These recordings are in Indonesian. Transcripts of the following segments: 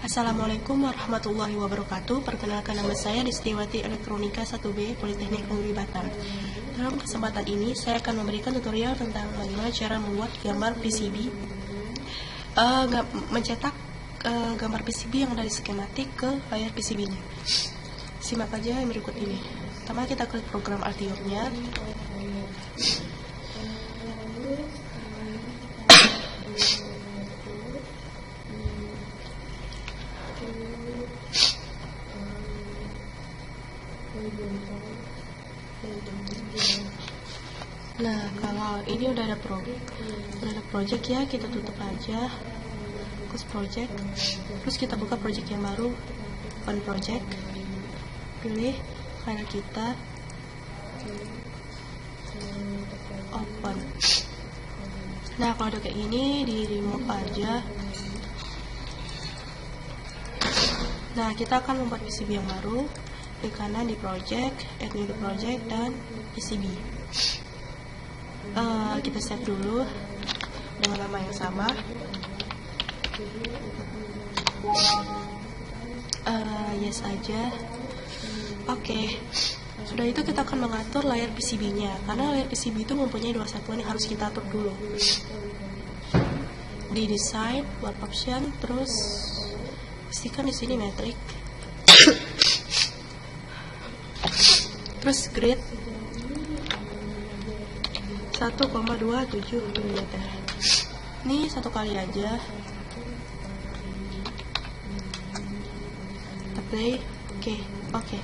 Assalamualaikum warahmatullahi wabarakatuh. Perkenalkan, nama saya Distiwati Elektronika 1B Politeknik Negeri Batam. Dalam kesempatan ini saya akan memberikan tutorial tentang bagaimana cara membuat gambar PCB, mencetak gambar PCB yang dari skematik ke layar PCB-nya. Simak aja yang berikut ini. Pertama, kita klik program Altium-nya. Nah, kalau ini udah ada project ya, kita tutup aja, close project. Terus kita buka project yang baru, open project, pilih file kita, open. Nah, kalau udah kayak gini, di remove aja. Nah, kita akan membuat PCB yang baru. Di kanan di project, add new project, dan PCB. Kita save dulu dengan nama yang sama. Yes aja. Oke. Sudah itu kita akan mengatur layar PCB-nya, karena layar PCB itu mempunyai dua satuan yang harus kita atur dulu. Di design, buat option, terus pastikan di sini metrik. Terus grid 1,27 mm. Ini satu kali aja. Play. Oke.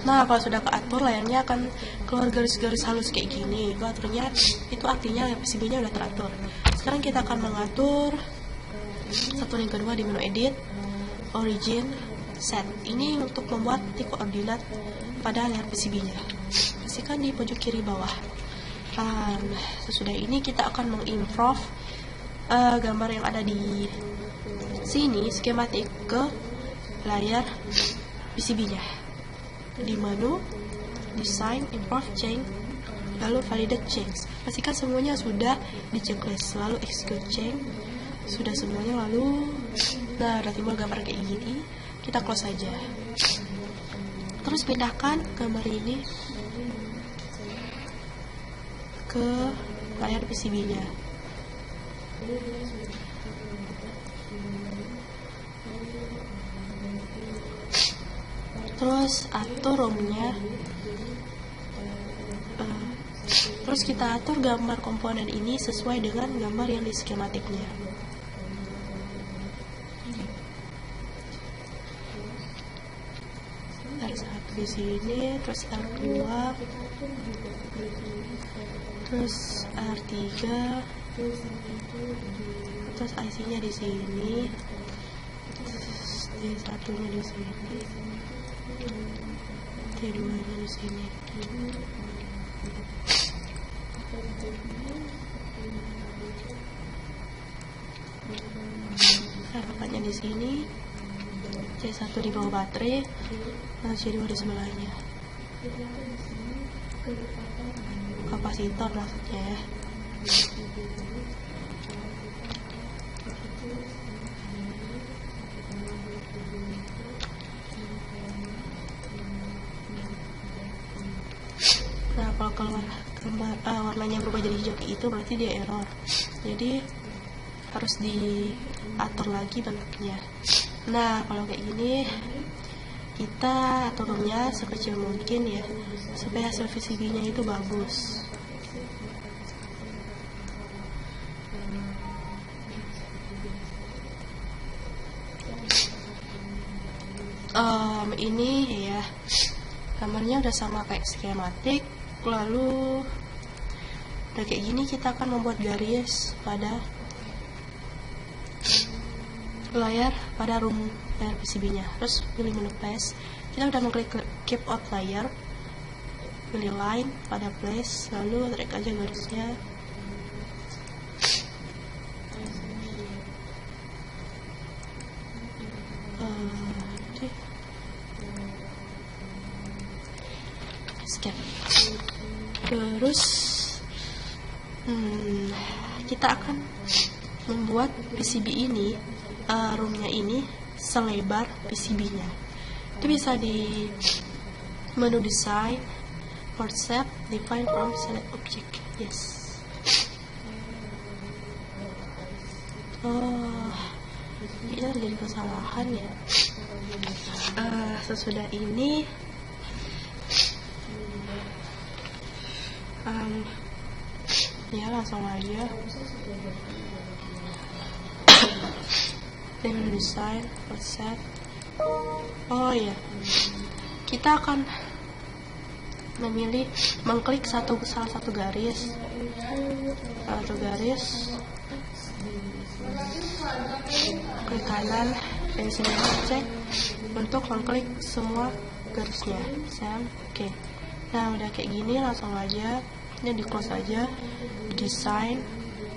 Nah, kalau sudah keatur, layarnya akan keluar garis-garis halus kayak gini. Itu artinya PCB-nya udah teratur. Sekarang kita akan mengatur satuan yang kedua di menu edit, origin, set. Ini untuk membuat titik koordinat pada layar PCB-nya. Pastikan di pojok kiri bawah. Sesudah ini kita akan mengimprove gambar yang ada di sini, skematik, ke layar PCB-nya. Di menu design, improve, change, lalu validate change. Pastikan semuanya sudah di checklist, lalu execute change. Sudah semuanya, lalu udah timbul gambar kayak gini. Kita close saja. Terus pindahkan gambar ini ke layar PCB-nya. Terus atur ROM-nya. Terus kita atur gambar komponen ini sesuai dengan gambar yang di skematiknya. R1 di sini, terus R2, terus R3, terus IC-nya di sini, D1-nya di sini, D2-nya di sini. Rekamannya di sini, C1 di bawah baterai, lalu C2 di sebelahnya. Kapasitor maksudnya ya. Nah, kalau keluar gambar warnanya berubah jadi hijau itu berarti dia error. Jadi harus diatur lagi bentuknya. Nah, kalau kayak gini kita aturnya sekecil mungkin ya, supaya hasil PCB-nya itu bagus. Ini ya, gambarnya udah sama kayak skematik. Lalu udah kayak gini, kita akan membuat garis pada layar PCB-nya. Terus pilih menu place. Kita udah mengklik keep out layer, pilih line pada place, lalu drag aja garisnya. Skip. Terus kita akan membuat PCB ini, roomnya ini selebar PCB-nya. Itu bisa di menu design, concept, define from select object. Yes. Kayaknya terjadi kesalahan ya. Sesudah ini ya langsung aja dengan design concept. Oh ya, kita akan mengklik salah satu garis, klik kanan dan sini cek untuk mengklik semua garisnya. Oke. Nah udah kayak gini, langsung aja ini di close aja, design,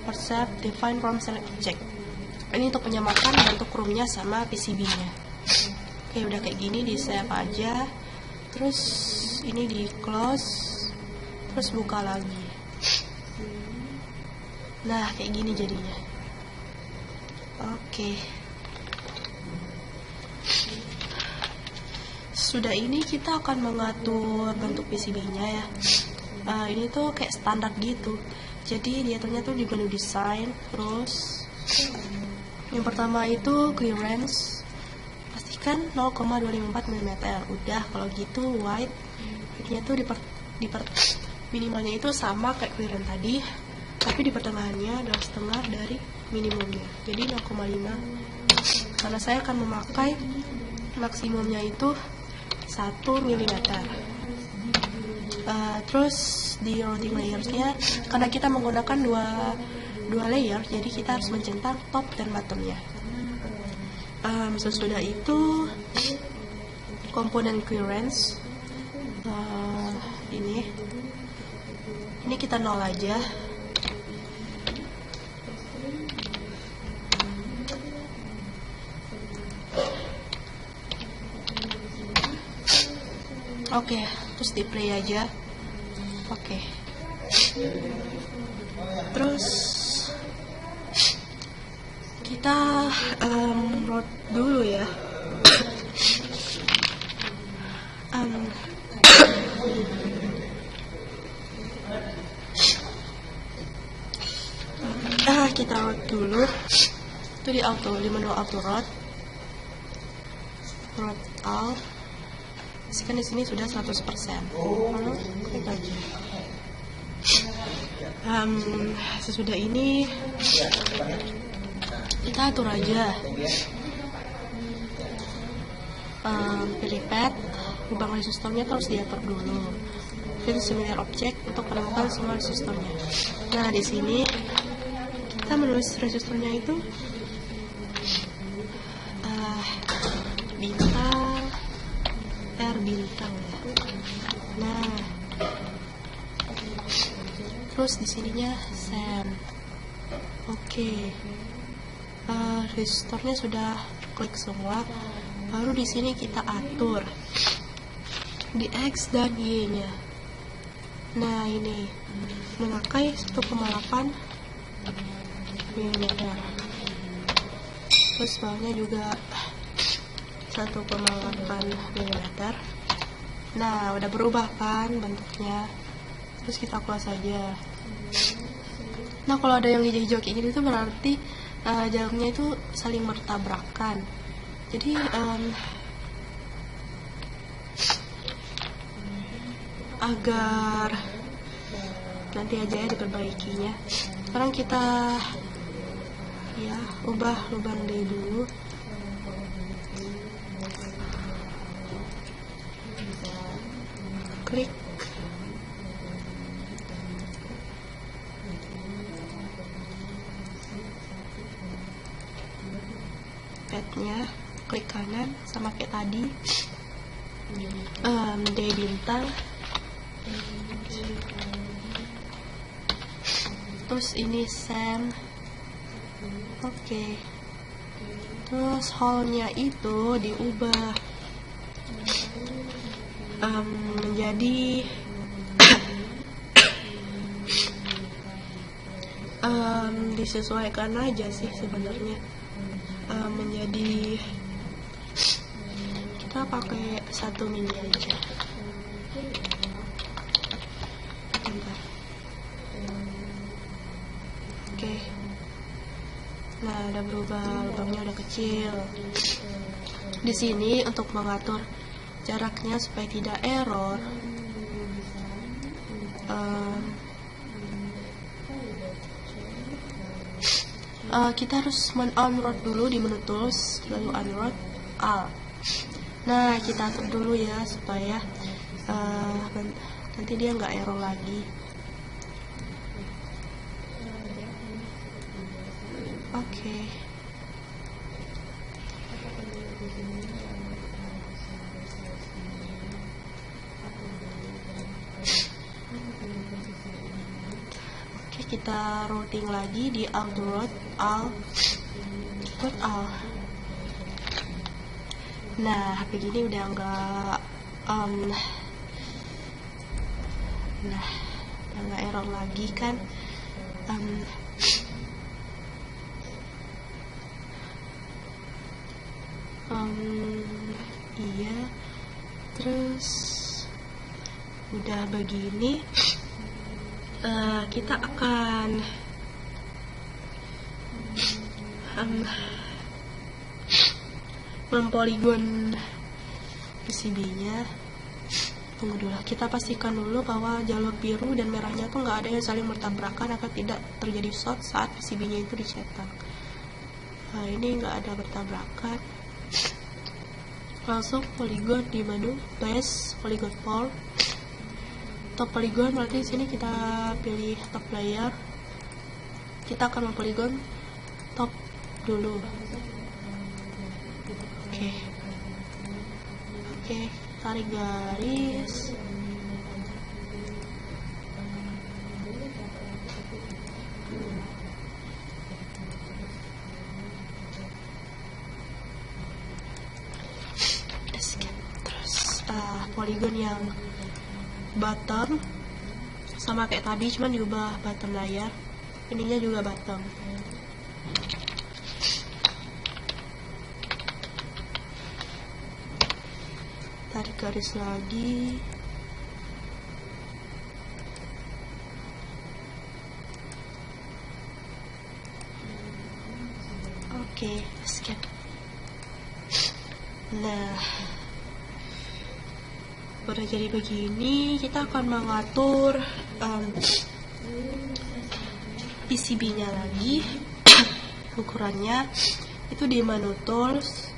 concept, define from select object. Ini untuk menyamakan bentuk roomnya sama PCB-nya. Oke, udah kayak gini di save aja, terus ini di close, terus buka lagi. Nah kayak gini jadinya. Oke. Sudah ini kita akan mengatur bentuk PCB-nya ya. Ini tuh kayak standar gitu. Jadi diaturnya tuh di menu design. Terus yang pertama itu clearance, pastikan 0,254 mm. Udah, kalau gitu width-nya tuh minimalnya itu sama kayak clearance tadi, tapi di pertengahannya adalah setengah dari minimumnya, jadi 0,5. Karena saya akan memakai maksimumnya itu 1 mm. Terus di routing layersnya, karena kita menggunakan dua layer, jadi kita harus mencentang top dan bottomnya. Sesudah itu komponen clearance, ini kita nol aja. Oke, terus di play aja. Oke. Terus kita root dulu ya. Kita root dulu. Itu di menu auto root all. Kan di sini sudah 100%. Klik aja. Sesudah ini kita atur aja. Pilih pad, lubang resistornya harus diatur dulu. Find similar object untuk menemukan semua resistornya. Nah di sini kita menulis resistornya itu bintang ya. Nah, terus di sininya SAM. Oke. Resistornya sudah klik semua. Baru di sini kita atur di X dan Y-nya. Nah, ini memakai 1,8 mm. Terus bawahnya juga 1,8 mm. Nah, udah berubah kan bentuknya. Terus kita close aja. Nah, kalau ada yang hijau-hijau kayak gini itu berarti jalurnya itu saling bertabrakan. Jadi agar nanti aja ya diperbaikinya. Sekarang kita ya ubah lubang D dulu. Klik padnya, klik kanan sama kayak tadi. D bintang, terus ini SAM. Oke. Terus hole-nya itu diubah menjadi disesuaikan aja sih sebenarnya, menjadi kita pakai 1 mili aja. Bentar. Oke. Nah, udah berubah, lubangnya udah kecil. Di sini untuk mengatur jaraknya supaya tidak error, kita harus men-unroad dulu di menu tools, lalu unroad alt. Nah, kita atur dulu ya supaya nanti dia nggak error lagi. Oke. Kita routing lagi di alt. Nah, HP gini udah nggak error lagi kan. Iya, terus udah begini. Kita akan mempoligon PCB-nya. Tunggu dulu, kita pastikan dulu bahwa jalur biru dan merahnya tuh nggak ada yang saling bertabrakan agar tidak terjadi short saat PCB-nya itu dicetak. Nah, ini nggak ada bertabrakan. Langsung poligon di menu base polygon port. Top polygon berarti di sini kita pilih top layer. Kita akan mempoligon top dulu. Oke, tarik garis. Terus poligon yang bottom sama kayak tadi, cuman diubah bottom layar, ininya juga bottom. Tarik garis lagi. Oke, escape. Nah, udah jadi begini, kita akan mengatur PCB-nya lagi. Ukurannya itu di menu tools,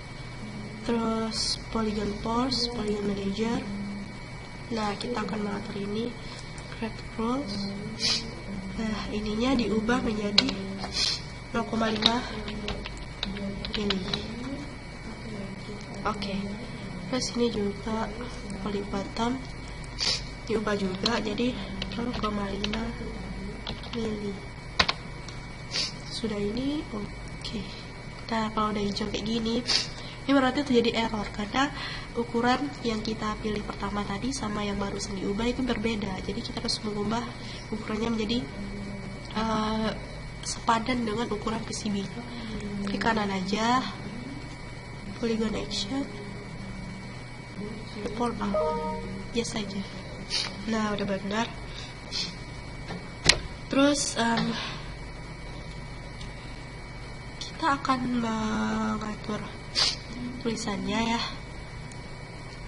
terus polygon ports, polygon manager. Nah, kita akan mengatur ini create rules. Nah, ininya diubah menjadi 0,5 mili. Oke, terus ini juga poly bottom diubah juga jadi 0,5 mili. Sudah ini oke. Nah, kalau udah hijau kayak gini, ini berarti terjadi error karena ukuran yang kita pilih pertama tadi sama yang barusan diubah itu berbeda. Jadi kita harus mengubah ukurannya menjadi sepadan dengan ukuran PCB. Klik kanan aja, polygon action, report out, yes saja. Nah, udah benar. Terus kita akan mengatur tulisannya ya.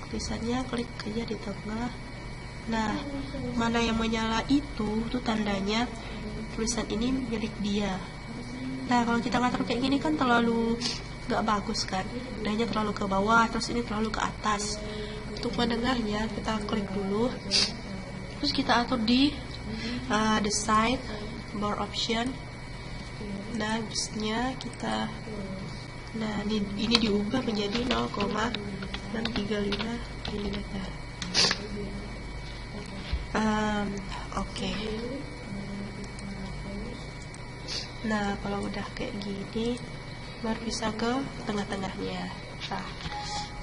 Tulisannya klik aja di tengah. Nah, mana yang menyala itu tandanya tulisan ini milik dia. Nah, kalau kita ngatur kayak gini kan terlalu nggak bagus kan, adanya terlalu ke bawah, terus ini terlalu ke atas. Untuk mendengarnya kita klik dulu, terus kita atur di the side bar option. Nah, bisnya kita, nah ini diubah menjadi 0,635 mm. Oke. Nah, kalau udah kayak gini baru bisa ke tengah-tengahnya. Nah,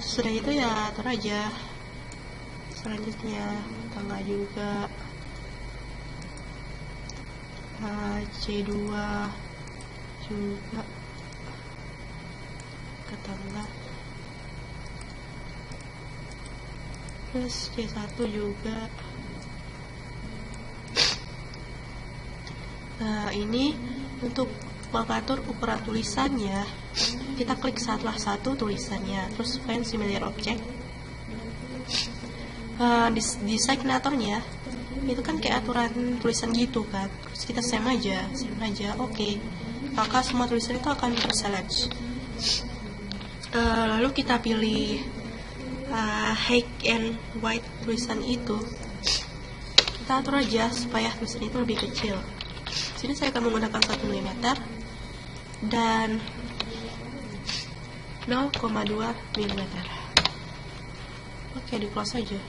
sudah itu ya atur aja. Selanjutnya tengah juga, C2 juga ke tengah. terus C1 juga. Nah, ini untuk mengatur ukuran tulisannya, kita klik salah satu tulisannya, terus find similar object. Di signaturnya itu kan kayak aturan tulisan gitu kan, terus kita save aja. Oke. Maka semua tulisan itu akan terselect. Lalu kita pilih height and width tulisan itu, kita atur aja supaya tulisan itu lebih kecil. Sini saya akan menggunakan 1 mm dan 0,2 mm. Oke, di close aja.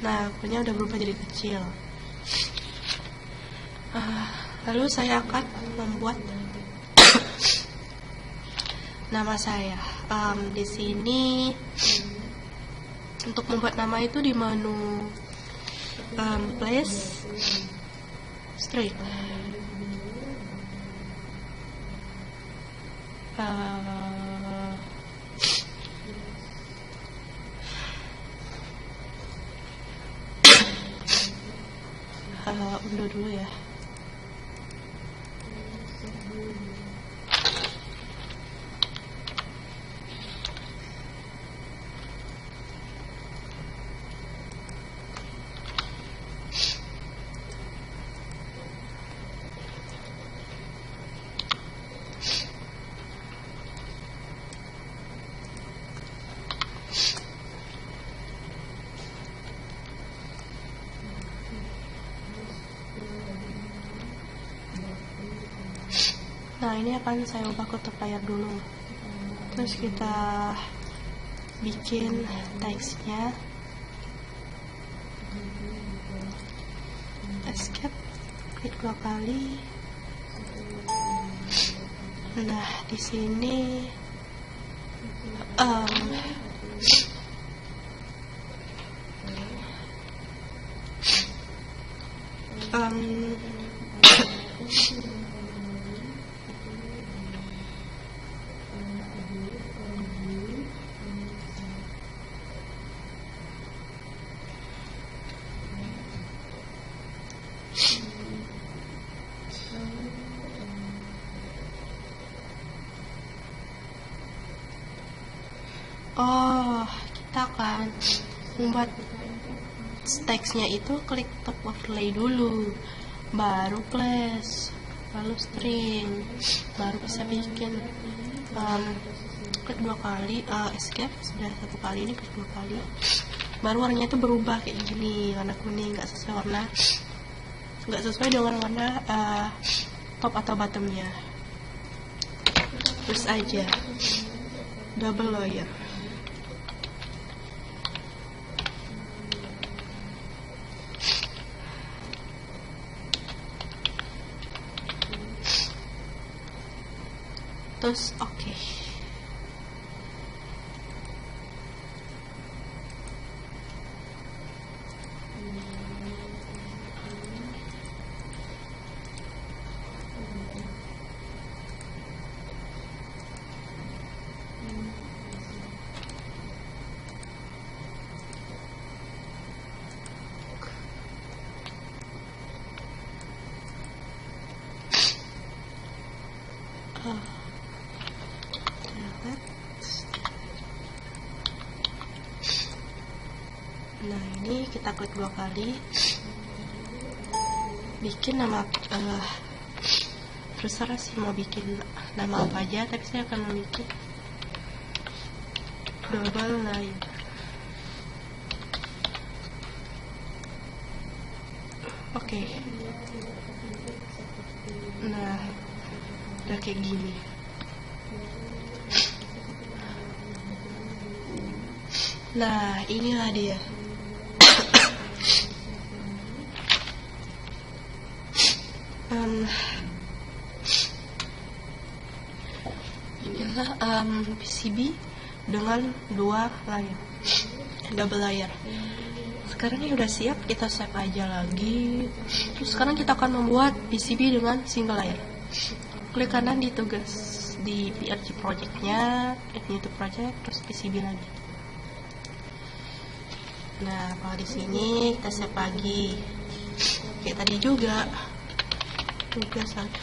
Nah, akunnya udah berubah jadi kecil. Lalu saya akan membuat nama saya. Di sini untuk membuat nama itu di menu place street. Unduh dulu ya. Nah, ini akan saya ubah ke top layer dulu. Terus kita bikin teksnya. Escape, klik 2 kali. Nah, di sini kita akan membuat teksnya itu klik top overlay dulu, baru place, lalu string, baru bisa bikin. Klik 2 kali, escape sudah 1 kali, ini klik 2 kali, baru warnanya itu berubah kayak gini, warna kuning, nggak sesuai dengan warna top atau bottomnya. Terus aja double layer. Terus oke. Nah, ini kita klik 2 kali, bikin nama, terserah sih mau bikin nama apa aja, tapi saya akan bikin double layer. Oke. Nah, udah kayak gini. Nah, inilah dia. Inilah PCB dengan 2 layer, double layer. Sekarang ini udah siap, kita save aja lagi. Terus sekarang kita akan membuat PCB dengan single layer. Klik kanan di tugas di PRG projectnya, new to project, terus PCB lagi. Nah, kalau di sini kita save lagi. Kayak tadi juga. Tugas satu.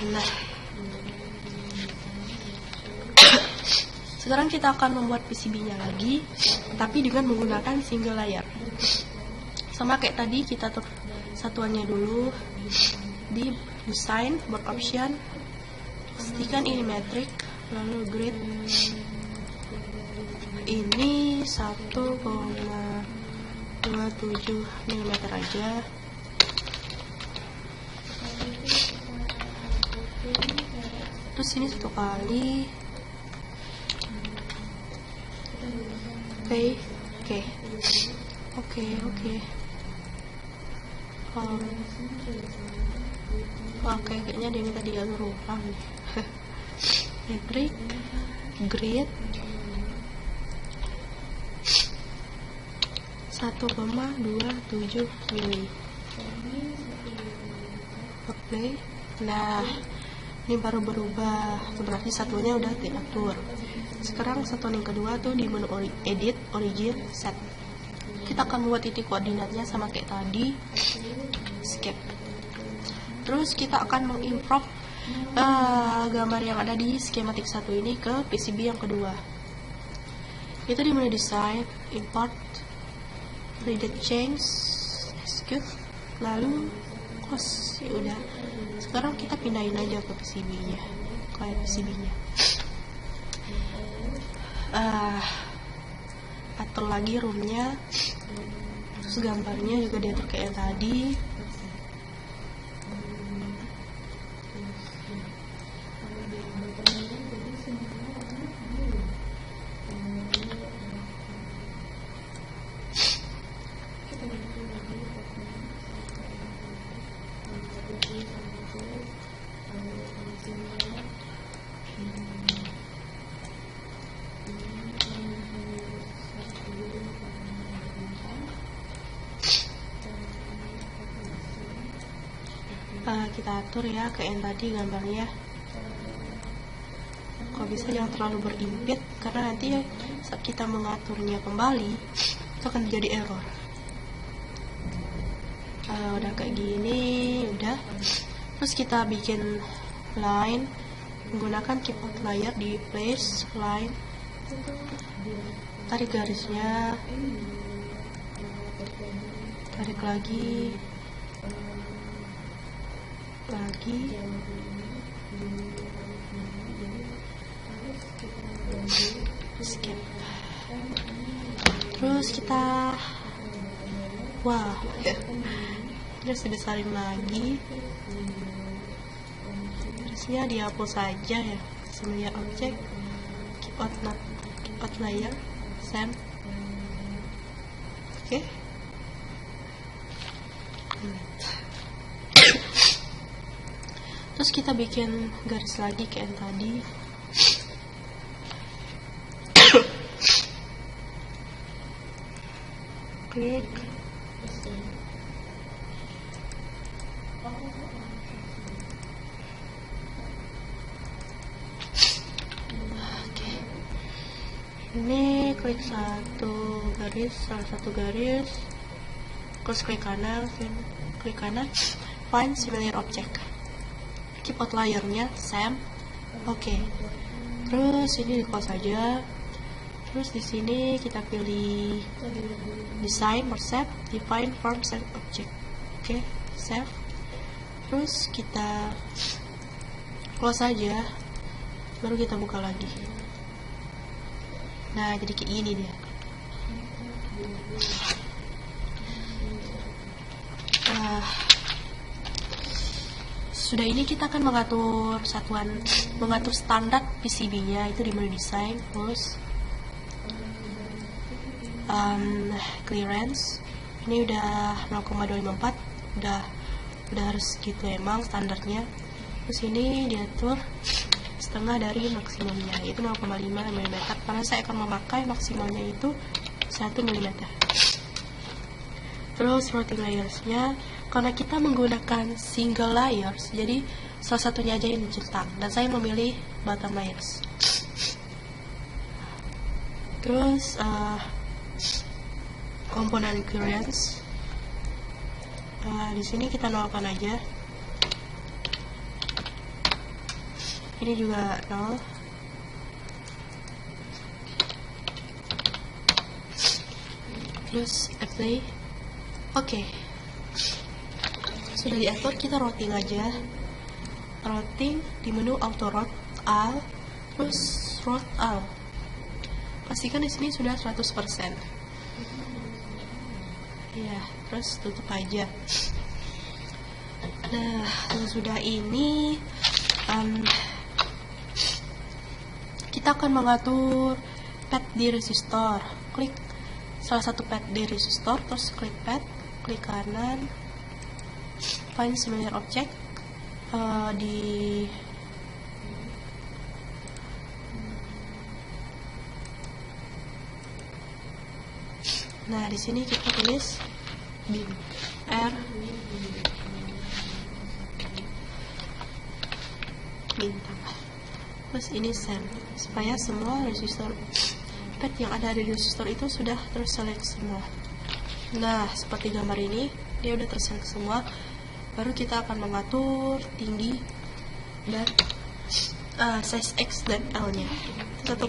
Nah, sekarang kita akan membuat PCB-nya lagi, tapi dengan menggunakan single layer. Sama kayak tadi, kita atur satuannya dulu di design, board option, pastikan ini metric, lalu grid. Ini 1,27 mm aja. Terus ini 1 kali. Oke, kayaknya dia minta diatur ulang nih. Metric, grid, 1,27 mili. Oke. Nah, ini baru berubah, berarti satuannya udah diatur. Sekarang satuan yang kedua tuh di menu edit, origin, set. Kita akan membuat titik koordinatnya sama kayak tadi, skip. Terus kita akan mengimport gambar yang ada di skematik satu ini ke PCB yang kedua. Itu di menu design, import, read change, execute, lalu close. Ya udah. Sekarang kita pindahin aja ke PCB-nya, kayak PCB-nya. Atur lagi room-nya, terus gambarnya juga diatur kayak yang tadi. Kita atur ya kayak yang tadi gambarnya. Kalau bisa jangan terlalu berimpit, karena nanti saat kita mengaturnya kembali itu akan jadi error. Udah kayak gini, udah. Terus kita bikin line menggunakan keyboard layer di place line, tarik garisnya, tarik lagi, skip. Terus kita terus dibesarin lagi, terusnya dihapus saja ya. Semuanya objek, keyboard layer, same. Oke. Terus kita bikin garis lagi kayak yang tadi. Klik. Ini klik salah satu garis, terus klik kanan, find similar object, keyboard layernya same. Oke. Terus ini di close saja. Terus di sini kita pilih design, save, define form select object. Oke, save. Terus kita close saja, baru kita buka lagi. Nah, jadi kayak gini dia. Sudah ini kita akan mengatur standar PCB-nya itu di menu design, terus clearance. Ini udah 0,254, udah udah harus gitu emang standarnya. Terus ini diatur setengah dari maksimumnya, yaitu 0,5 mm, karena saya akan memakai maksimalnya itu 1 mm. Terus routing layersnya, karena kita menggunakan single layers, jadi salah satunya aja yang dicentang, dan saya memilih bottom layers. Terus komponen clearance, di sini kita nolkan aja. Ini juga 0. Terus apply. Oke. Sudah diatur, kita routing aja. Routing di menu auto route all, terus route all. Pastikan di sini sudah 100%. Ya, terus tutup aja. Nah, sudah ini kita akan mengatur pad di resistor. Klik salah satu pad di resistor, terus klik pad, klik kanan, find similar object di nah di sini kita tulis bin r bintang. Terus ini send, supaya semua resistor pad yang ada di resistor itu sudah terselect semua. Nah, seperti gambar ini, dia udah terselect semua. Baru kita akan mengatur tinggi dan size X dan L nya 1,8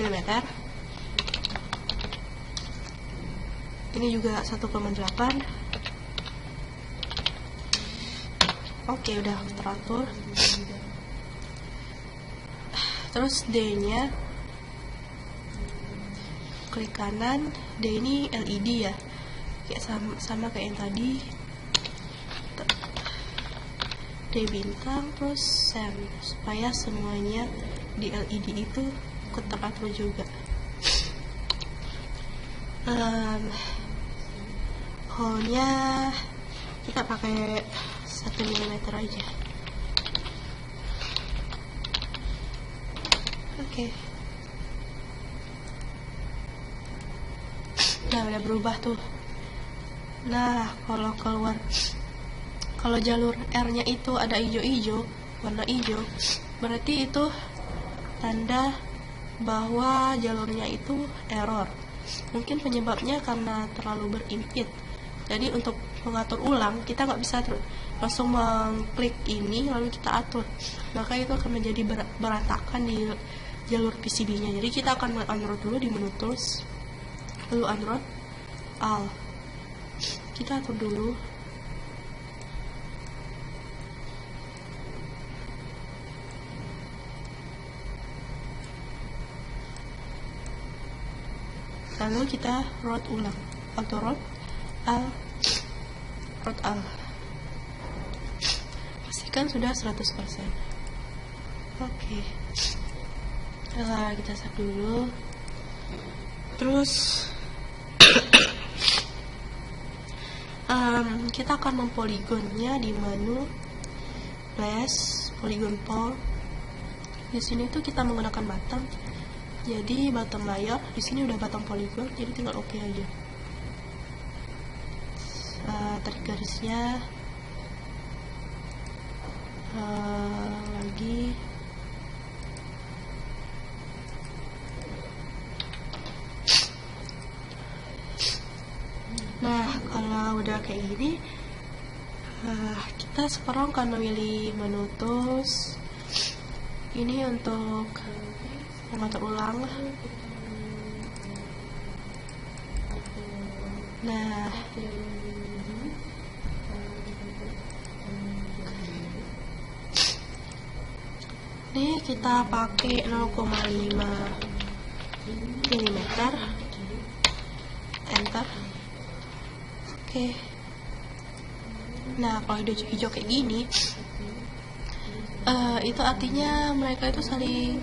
mm. Ini juga 1,8. Oke, udah teratur. Terus D nya, klik kanan. D ini LED ya, kayak sama kayak yang tadi. D bintang, terus send, supaya semuanya di LED itu ikut teratur juga. Hole-nya kita pakai 1 mm aja. Oke. Nah, udah berubah tuh. Nah, kalau jalur R-nya itu ada hijau-hijau, warna hijau, berarti itu tanda bahwa jalurnya itu error. Mungkin penyebabnya karena terlalu berimpit. Jadi untuk mengatur ulang, kita nggak bisa langsung mengklik ini lalu kita atur, maka itu akan menjadi berantakan di jalur PCB-nya. Jadi kita akan men-unroot dulu di menu tools, lalu unroot all. Kita atur dulu. Lalu kita route ulang, auto route all, route all. Pastikan sudah 100%. Oke. Kita save dulu. Terus kita akan mempoligonnya di menu place polygon pole. Di sini tuh kita menggunakan bottom. Jadi bottom layer di sini udah bottom polygon, jadi tinggal oke aja. Tarik garisnya lagi. Nah, kalau udah kayak gini, kita sekarang akan memilih menu tools. Ini untuk mengatur ulang. Nah, ini kita pakai 0,5 mm. Enter. Oke. Nah, kalau hijau kayak gini, itu artinya mereka itu saling,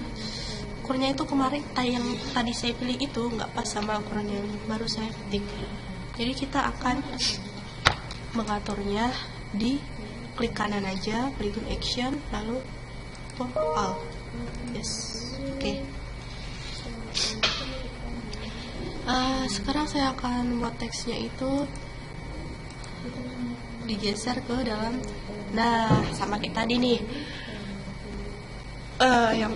ukurnya itu kemarin yang tadi saya pilih itu nggak pas sama ukuran yang baru saya ketik. Jadi kita akan mengaturnya di klik kanan aja, polygon action, lalu all. Yes, oke. Sekarang saya akan buat teksnya itu digeser ke dalam. Nah, sama kayak tadi nih. Yang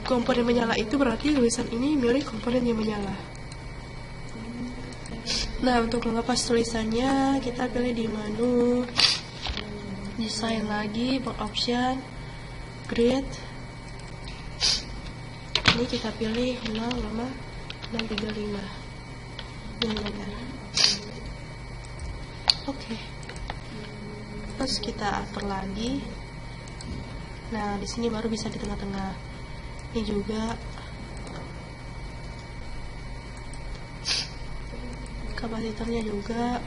komponen menyala itu berarti tulisan ini milik komponen yang menyala. Nah, untuk melepas tulisannya kita pilih di menu desain lagi, bold option, grid. Ini kita pilih 0,635 mm. Oke. Terus kita atur lagi. Nah, di sini baru bisa di tengah-tengah. Ini juga kapasitornya juga.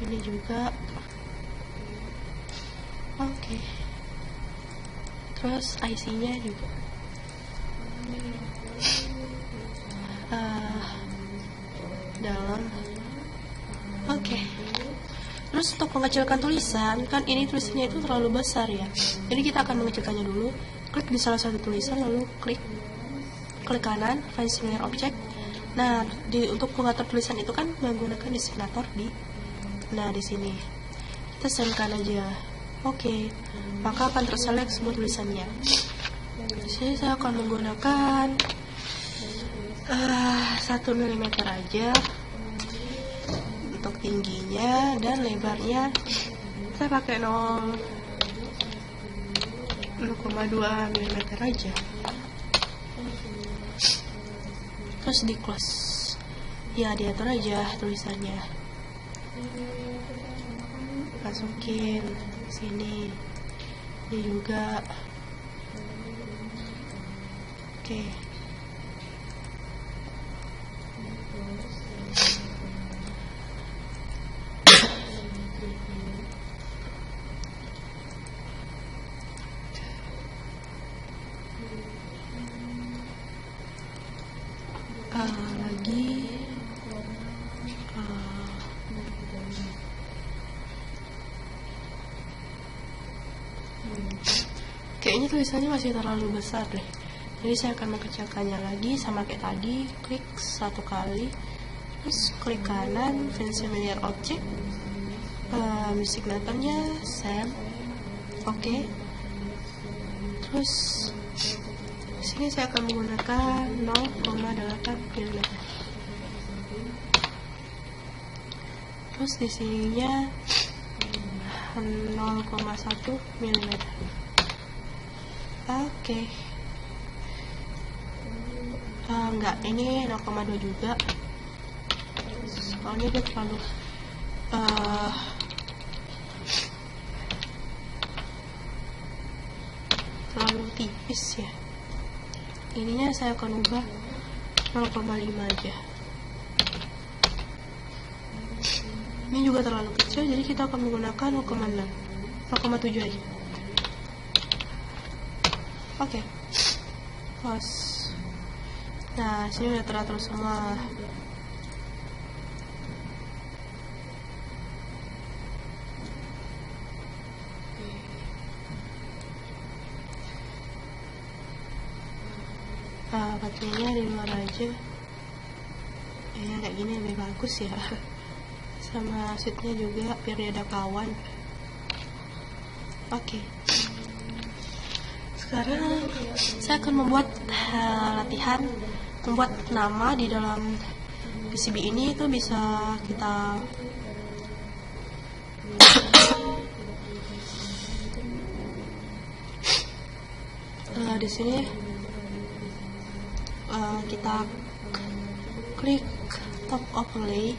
Ini juga. Oke. Terus IC-nya juga. Dalam. Oke. Terus untuk mengecilkan tulisan, kan ini tulisannya itu terlalu besar ya. Jadi kita akan mengecilkannya dulu. Klik di salah satu tulisan, lalu klik kanan, find similar object. Nah, untuk mengatur tulisan itu kan menggunakan designator di. Nah, di sini kita select aja. Oke. Maka akan terselect semua tulisannya. Di sini saya akan menggunakan 1 mm aja untuk tingginya, dan lebarnya saya pakai 0,2 mm aja. Terus di close ya, diatur aja tulisannya, masukin sini, ini juga. Oke. Lagi kayaknya tulisannya masih terlalu besar deh, jadi saya akan mengecilkannya lagi sama kayak tadi. Klik 1 kali, terus klik kanan, find similar object, designatornya same. Oke. Terus sini saya akan menggunakan 0,8 mm. Terus di sininya 0,1 mm. Oke. Enggak, ini 0,2 juga. Soalnya dia terlalu tipis ya. Ininya saya akan ubah 0,5 aja. Ini juga terlalu kecil, jadi kita akan menggunakan 0,7 aja. Oke. Close. Nah, sini udah teratur semua. Baterainya di luar aja. Kayaknya kayak gini lebih bagus ya. Sama sheetnya juga biar dia ada kawan. Oke. Sekarang saya akan membuat latihan membuat nama di dalam PCB ini. Itu bisa kita di sini kita klik top overlay,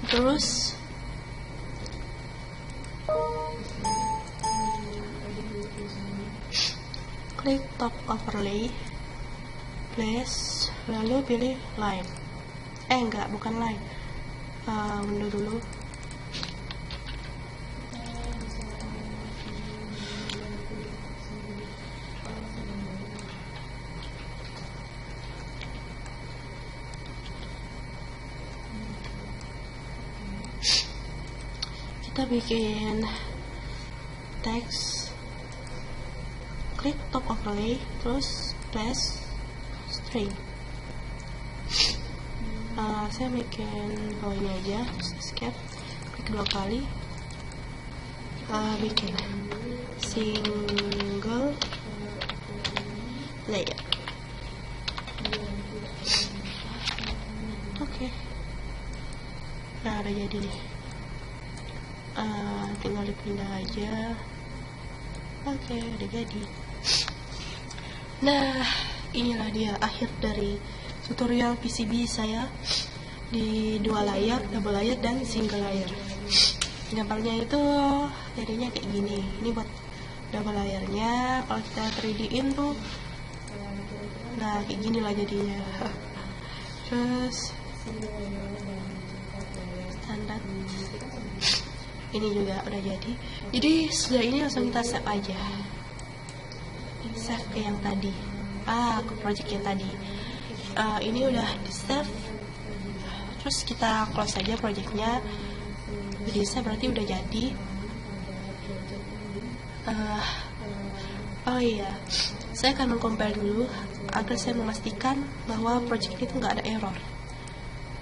terus klik top overlay, place, lalu pilih line. Enggak, bukan line, window dulu. kita bikin teks, klik top overlay, terus place string. Saya bikin bawahnya aja, terus escape, klik 2 kali, bikin single layer. Oke. Nah, udah jadi nih. Tinggal dipindah aja. Oke, udah jadi. Nah, inilah dia akhir dari tutorial PCB saya di 2 layar, double layer dan single layer. Gampangnya itu jadinya kayak gini. Ini buat double layernya. Kalau kita 3D-in tuh, nah kayak gini lah jadinya. Terus standar ini juga udah jadi. Jadi sudah, ini langsung kita save aja, save ke yang tadi, ke project yang tadi. Ini udah di save, terus kita close aja projectnya. Jadi save berarti udah jadi. Oh iya, saya akan mengcompile dulu agar saya memastikan bahwa project itu nggak ada error.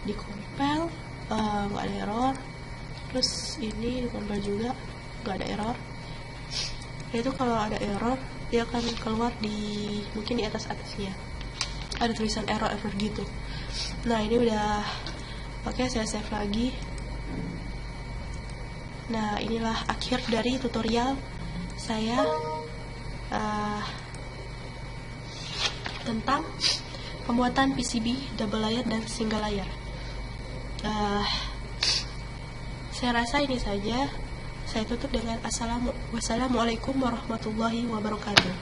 Di compile nggak ada error, terus ini di compile juga nggak ada error. Itu kalau ada error dia akan keluar di mungkin di atasnya ada tulisan error gitu. Nah, ini udah oke, saya save lagi. Nah, inilah akhir dari tutorial saya tentang pembuatan PCB double layer dan single layer. Saya rasa ini saja. Saya tutup dengan wassalamualaikum warahmatullahi wabarakatuh.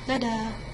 Dadah.